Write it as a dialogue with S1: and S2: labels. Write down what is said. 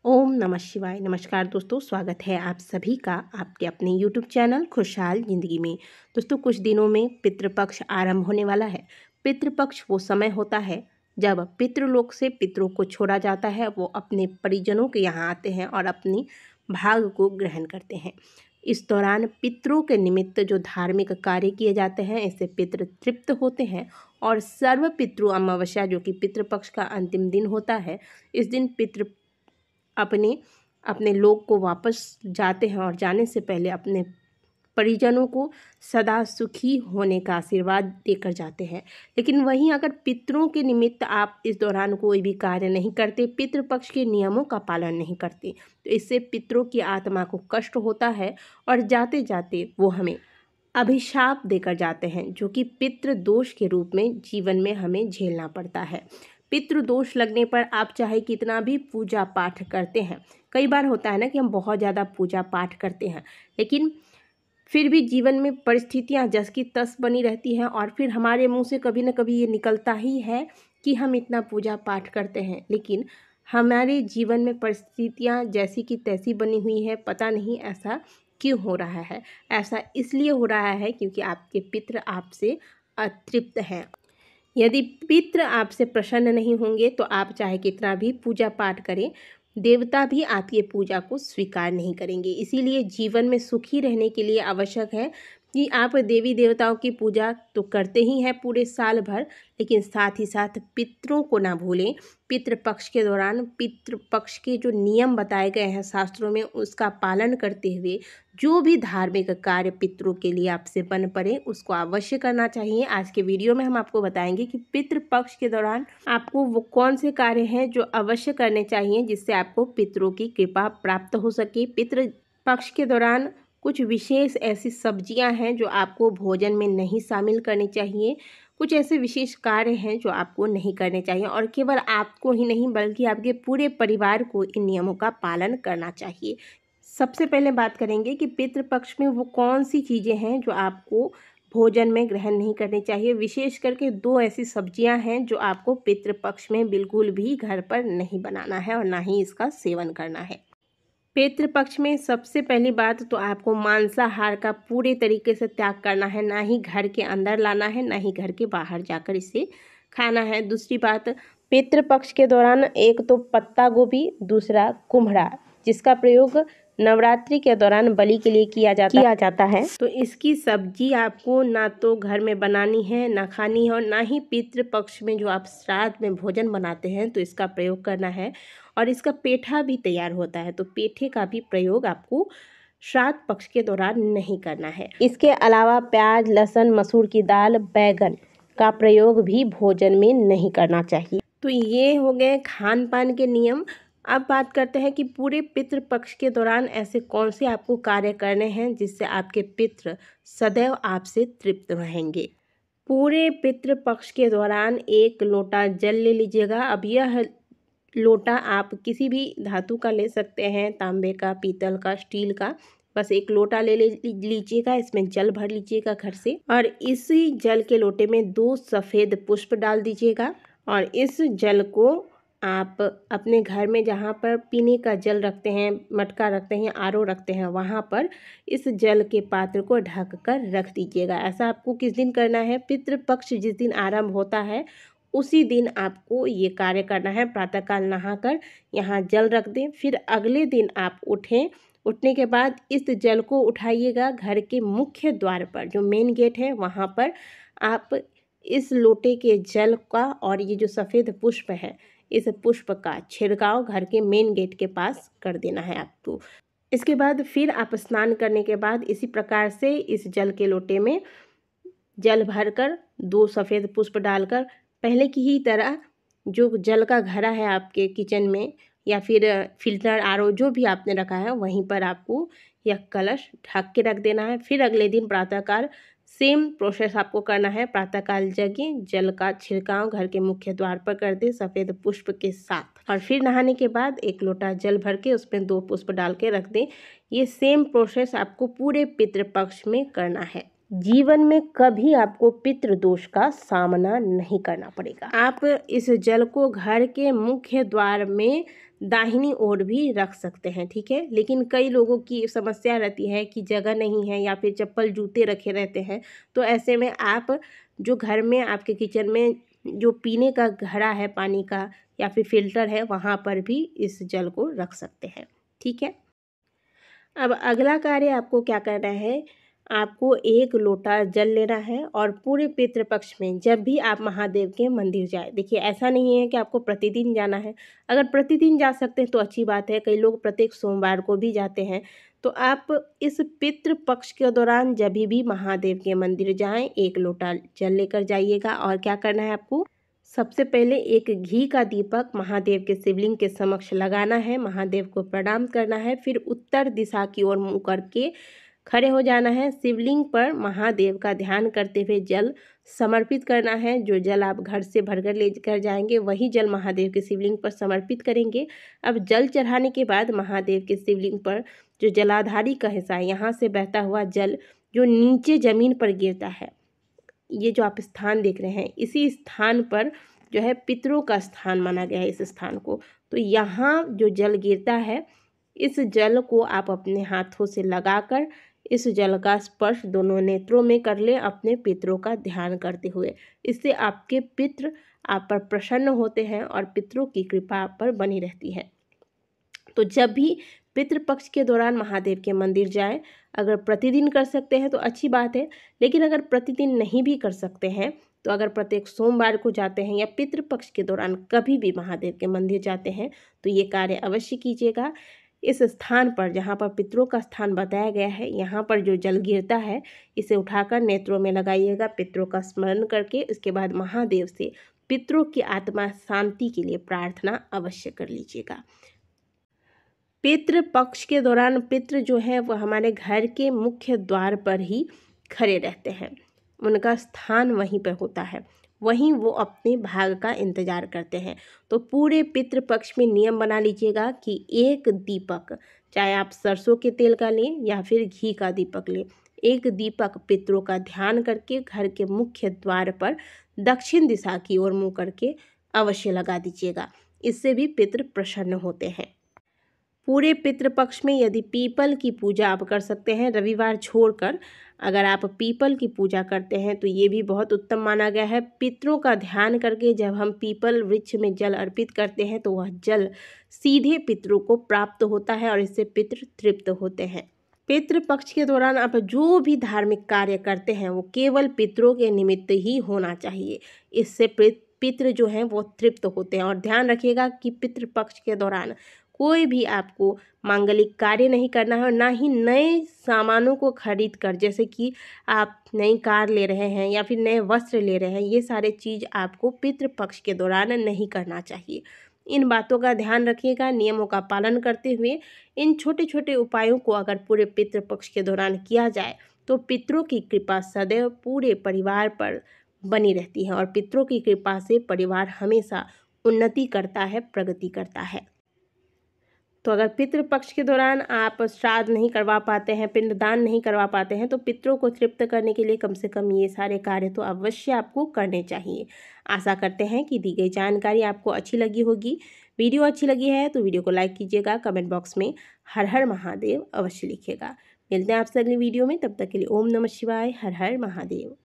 S1: ओम नमः शिवाय। नमस्कार दोस्तों, स्वागत है आप सभी का आपके अपने YouTube चैनल खुशहाल ज़िंदगी में। दोस्तों, कुछ दिनों में पितृपक्ष आरंभ होने वाला है। पितृपक्ष वो समय होता है जब पितृलोक से पितरों को छोड़ा जाता है। वो अपने परिजनों के यहाँ आते हैं और अपनी भाग को ग्रहण करते हैं। इस दौरान पितरों के निमित्त जो धार्मिक कार्य किए जाते हैं, इससे पितृ तृप्त होते हैं। और सर्व पितृ अमावस्या, जो कि पितृपक्ष का अंतिम दिन होता है, इस दिन पितृ अपने अपने लोक को वापस जाते हैं और जाने से पहले अपने परिजनों को सदा सुखी होने का आशीर्वाद देकर जाते हैं। लेकिन वहीं अगर पितरों के निमित्त आप इस दौरान कोई भी कार्य नहीं करते, पितृपक्ष के नियमों का पालन नहीं करते, तो इससे पितरों की आत्मा को कष्ट होता है और जाते जाते वो हमें अभिशाप देकर जाते हैं, जो कि पितृ दोष के रूप में जीवन में हमें झेलना पड़ता है। पितृ दोष लगने पर आप चाहे कितना भी पूजा पाठ करते हैं, कई बार होता है ना कि हम बहुत ज़्यादा पूजा पाठ करते हैं, लेकिन फिर भी जीवन में परिस्थितियां जस की तस बनी रहती हैं और फिर हमारे मुंह से कभी न कभी ये निकलता ही है कि हम इतना पूजा पाठ करते हैं, लेकिन हमारे जीवन में परिस्थितियां जैसी की तैसी बनी हुई है। पता नहीं ऐसा क्यों हो रहा है। ऐसा इसलिए हो रहा है क्योंकि आपके पितृ आपसे अतृप्त हैं। यदि पितृ आपसे प्रसन्न नहीं होंगे तो आप चाहे कितना भी पूजा पाठ करें, देवता भी आपकी पूजा को स्वीकार नहीं करेंगे। इसीलिए जीवन में सुखी रहने के लिए आवश्यक है कि आप देवी देवताओं की पूजा तो करते ही हैं पूरे साल भर, लेकिन साथ ही साथ पितरों को ना भूलें। पितृपक्ष के दौरान पितृपक्ष के जो नियम बताए गए हैं शास्त्रों में, उसका पालन करते हुए जो भी धार्मिक कार्य पितरों के लिए आपसे बन पड़े, उसको अवश्य करना चाहिए। आज के वीडियो में हम आपको बताएंगे कि पितृपक्ष के दौरान आपको वो कौन से कार्य हैं जो अवश्य करने चाहिए, जिससे आपको पितरों की कृपा प्राप्त हो सके। पितृपक्ष के दौरान कुछ विशेष ऐसी सब्जियां हैं जो आपको भोजन में नहीं शामिल करनी चाहिए। कुछ ऐसे विशेष कार्य हैं जो आपको नहीं करने चाहिए और केवल आपको ही नहीं बल्कि आपके पूरे परिवार को इन नियमों का पालन करना चाहिए। सबसे पहले बात करेंगे कि पितृपक्ष में वो कौन सी चीज़ें हैं जो आपको भोजन में ग्रहण नहीं करनी चाहिए। विशेष करके दो ऐसी सब्जियां हैं जो आपको पितृपक्ष में बिल्कुल भी घर पर नहीं बनाना है और ना ही इसका सेवन करना है। पितृपक्ष में सबसे पहली बात तो आपको मांसाहार का पूरे तरीके से त्याग करना है। ना ही घर के अंदर लाना है, ना ही घर के बाहर जाकर इसे खाना है। दूसरी बात, पितृपक्ष के दौरान एक तो पत्ता गोभी, दूसरा कुम्हड़ा, जिसका प्रयोग नवरात्रि के दौरान बलि के लिए किया जाता है, तो इसकी सब्जी आपको ना तो घर में बनानी है, ना खानी है, और ना ही पितृपक्ष में जो आप श्राद्ध में भोजन बनाते हैं तो इसका प्रयोग करना है। और इसका पेठा भी तैयार होता है, तो पेठे का भी प्रयोग आपको श्राद्ध पक्ष के दौरान नहीं करना है। इसके अलावा प्याज, लहसुन, मसूर की दाल, बैगन का प्रयोग भी भोजन में नहीं करना चाहिए। तो ये हो गए खान पान के नियम। अब बात करते हैं कि पूरे पितृपक्ष के दौरान ऐसे कौन से आपको कार्य करने हैं जिससे आपके पितृ सदैव आपसे तृप्त रहेंगे। पूरे पितृपक्ष के दौरान 1 लोटा जल ले लीजिएगा। अब यह लोटा आप किसी भी धातु का ले सकते हैं, तांबे का, पीतल का, स्टील का। बस 1 लोटा ले लीजिएगा, इसमें जल भर लीजिएगा घर से, और इसी जल के लोटे में 2 सफ़ेद पुष्प डाल दीजिएगा। और इस जल को आप अपने घर में जहाँ पर पीने का जल रखते हैं, मटका रखते हैं, आरओ रखते हैं, वहाँ पर इस जल के पात्र को ढक कर रख दीजिएगा। ऐसा आपको किस दिन करना है? पितृपक्ष जिस दिन आरंभ होता है उसी दिन आपको ये कार्य करना है। प्रातःकाल नहाकर यहाँ जल रख दें, फिर अगले दिन आप उठें। उठने के बाद इस जल को उठाइएगा, घर के मुख्य द्वार पर जो मेन गेट है वहाँ पर आप इस लोटे के जल का और ये जो सफ़ेद पुष्प है, इस पुष्प का छिड़काव घर के मेन गेट के पास कर देना है आपको। इसके बाद फिर आप स्नान करने के बाद इसी प्रकार से इस जल के लोटे में जल भरकर 2 सफ़ेद पुष्प डालकर पहले की ही तरह जो जल का घड़ा है आपके किचन में या फिर फिल्टर आरओ जो भी आपने रखा है, वहीं पर आपको यह कलश ढक के रख देना है। फिर अगले दिन प्रातःकाल सेम प्रोसेस आपको करना है। प्रातःकाल जगें, जल का छिड़काव घर के मुख्य द्वार पर कर दें सफ़ेद पुष्प के साथ, और फिर नहाने के बाद 1 लोटा जल भर के उसमें 2 पुष्प डाल के रख दें। ये सेम प्रोसेस आपको पूरे पितृपक्ष में करना है। जीवन में कभी आपको पितृदोष का सामना नहीं करना पड़ेगा। आप इस जल को घर के मुख्य द्वार में दाहिनी ओर भी रख सकते हैं, ठीक है। लेकिन कई लोगों की समस्या रहती है कि जगह नहीं है या फिर चप्पल जूते रखे रहते हैं, तो ऐसे में आप जो घर में आपके किचन में जो पीने का घड़ा है पानी का या फिर फिल्टर है, वहाँ पर भी इस जल को रख सकते हैं, ठीक है। अब अगला कार्य आपको क्या करना है, आपको 1 लोटा जल लेना है और पूरे पितृपक्ष में जब भी आप महादेव के मंदिर जाएँ, देखिए ऐसा नहीं है कि आपको प्रतिदिन जाना है। अगर प्रतिदिन जा सकते हैं तो अच्छी बात है, कई लोग प्रत्येक सोमवार को भी जाते हैं। तो आप इस पितृपक्ष के दौरान जभी भी महादेव के मंदिर जाएँ, 1 लोटा जल लेकर जाइएगा और क्या करना है आपको, सबसे पहले एक घी का दीपक महादेव के शिवलिंग के समक्ष लगाना है, महादेव को प्रणाम करना है, फिर उत्तर दिशा की ओर मुँह करके खड़े हो जाना है। शिवलिंग पर महादेव का ध्यान करते हुए जल समर्पित करना है। जो जल आप घर से भरकर लेकर जाएंगे वही जल महादेव के शिवलिंग पर समर्पित करेंगे। अब जल चढ़ाने के बाद महादेव के शिवलिंग पर जो जलाधारी का हिस्सा है, यहाँ से बहता हुआ जल जो नीचे जमीन पर गिरता है, ये जो आप स्थान देख रहे हैं, इसी स्थान पर जो है पितरों का स्थान माना गया है इस स्थान को। तो यहाँ जो जल गिरता है, इस जल को आप अपने हाथों से लगाकर इस जल का स्पर्श दोनों नेत्रों में कर लें, अपने पितरों का ध्यान करते हुए। इससे आपके पितृ आप पर प्रसन्न होते हैं और पितरों की कृपा आप पर बनी रहती है। तो जब भी पितृपक्ष के दौरान महादेव के मंदिर जाएं, अगर प्रतिदिन कर सकते हैं तो अच्छी बात है, लेकिन अगर प्रतिदिन नहीं भी कर सकते हैं तो अगर प्रत्येक सोमवार को जाते हैं या पितृपक्ष के दौरान कभी भी महादेव के मंदिर जाते हैं तो ये कार्य अवश्य कीजिएगा। इस स्थान पर जहाँ पर पितरों का स्थान बताया गया है, यहाँ पर जो जल गिरता है इसे उठाकर नेत्रों में लगाइएगा, पितरों का स्मरण करके। इसके बाद महादेव से पितरों की आत्मा शांति के लिए प्रार्थना अवश्य कर लीजिएगा। पितृ पक्ष के दौरान पितृ जो है वह हमारे घर के मुख्य द्वार पर ही खड़े रहते हैं, उनका स्थान वहीं पर होता है, वहीं वो अपने भाग का इंतजार करते हैं। तो पूरे पितृपक्ष में नियम बना लीजिएगा कि 1 दीपक, चाहे आप सरसों के तेल का लें या फिर घी का दीपक लें, 1 दीपक पितरों का ध्यान करके घर के मुख्य द्वार पर दक्षिण दिशा की ओर मुँह करके अवश्य लगा दीजिएगा। इससे भी पितृ प्रसन्न होते हैं। पूरे पितृपक्ष में यदि पीपल की पूजा आप कर सकते हैं, रविवार छोड़कर अगर आप पीपल की पूजा करते हैं तो ये भी बहुत उत्तम माना गया है। पितरों का ध्यान करके जब हम पीपल वृक्ष में जल अर्पित करते हैं तो वह जल सीधे पितरों को प्राप्त होता है और इससे पितृ तृप्त होते हैं। पितृपक्ष के दौरान आप जो भी धार्मिक कार्य करते हैं वो केवल पितरों के निमित्त ही होना चाहिए, इससे पितृ जो हैं वो तृप्त होते हैं। और ध्यान रखिएगा कि पितृपक्ष के दौरान कोई भी आपको मांगलिक कार्य नहीं करना है और ना ही नए सामानों को खरीद कर, जैसे कि आप नई कार ले रहे हैं या फिर नए वस्त्र ले रहे हैं, ये सारे चीज़ आपको पितृपक्ष के दौरान नहीं करना चाहिए। इन बातों का ध्यान रखिएगा। नियमों का पालन करते हुए इन छोटे छोटे उपायों को अगर पूरे पितृपक्ष के दौरान किया जाए तो पितरों की कृपा सदैव पूरे परिवार पर बनी रहती है और पितरों की कृपा से परिवार हमेशा उन्नति करता है, प्रगति करता है। तो अगर पितृपक्ष के दौरान आप श्राद्ध नहीं करवा पाते हैं, पिंडदान नहीं करवा पाते हैं, तो पितरों को तृप्त करने के लिए कम से कम ये सारे कार्य तो अवश्य आपको करने चाहिए। आशा करते हैं कि दी गई जानकारी आपको अच्छी लगी होगी। वीडियो अच्छी लगी है तो वीडियो को लाइक कीजिएगा, कमेंट बॉक्स में हर हर महादेव अवश्य लिखिएगा। मिलते हैं आपसे अगली वीडियो में, तब तक के लिए ओम नमः शिवाय, हर हर महादेव।